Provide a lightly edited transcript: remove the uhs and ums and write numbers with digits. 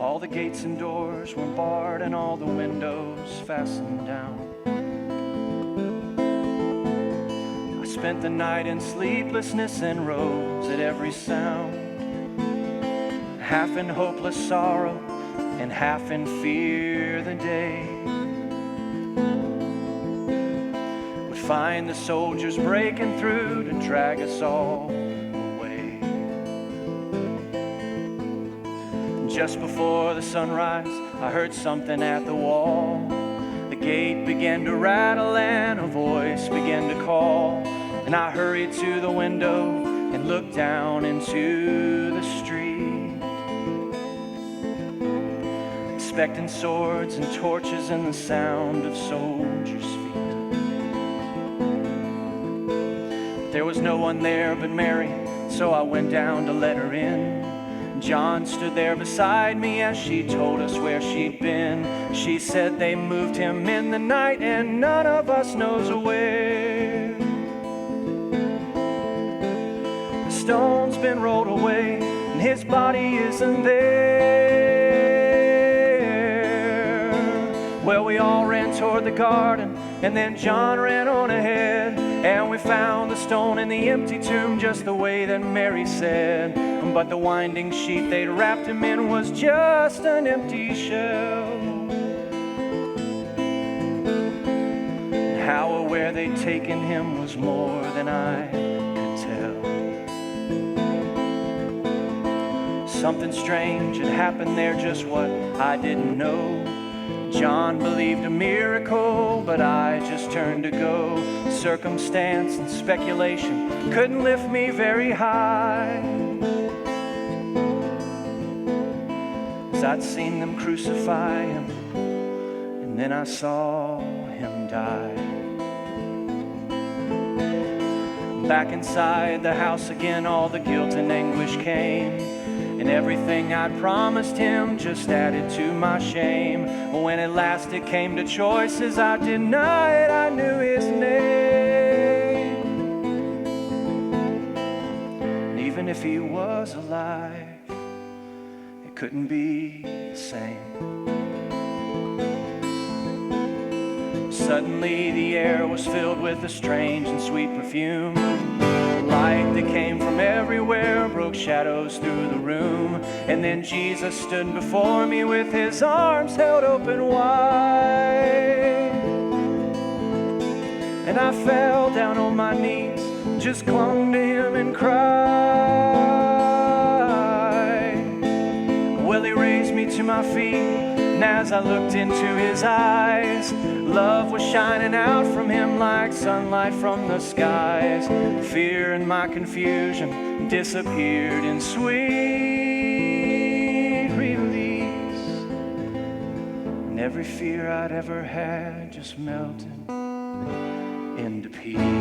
All the gates and doors were barred and all the windows fastened down. I spent the night in sleeplessness and rose at every sound, half in hopeless sorrow and half in fear the day would find the soldiers breaking through to drag us all away. Just before the sunrise, I heard something at the wall. The gate began to rattle and a voice began to call, and I hurried to the window and looked down into the street, expecting swords and torches and the sound of soldiers' feet. There was no one there but Mary, so I went down to let her in. John stood there beside me as she told us where she'd been. She said they moved him in the night and none of us knows where. The stone's been rolled away and his body isn't there. Well, we all ran toward the garden and then John ran on ahead, and we found the stone in the empty tomb just the way that Mary said. But the winding sheet they'd wrapped him in was just an empty shell. And how or where they'd taken him was more than I could tell. Something strange had happened there, just what I didn't know. John believed a miracle, but I just turned to go. Circumstance and speculation couldn't lift me very high, as I'd seen them crucify him, and then I saw him die. Back inside the house again, all the guilt and anguish came, and everything I'd promised him just added to my shame. When at last it came to choices, I denied I knew his name. And even if he was alive, it couldn't be the same. Suddenly the air was filled with a strange and sweet perfume. Light that came from everywhere broke shadows through the room. And then Jesus stood before me with his arms held open wide. And I fell down on my knees, just clung to him and cried. Well, he raised me to my feet, and as I looked into his eyes, love was shining out from him like sunlight from the skies. Fear and my confusion disappeared in sweet release, and every fear I'd ever had just melted into peace.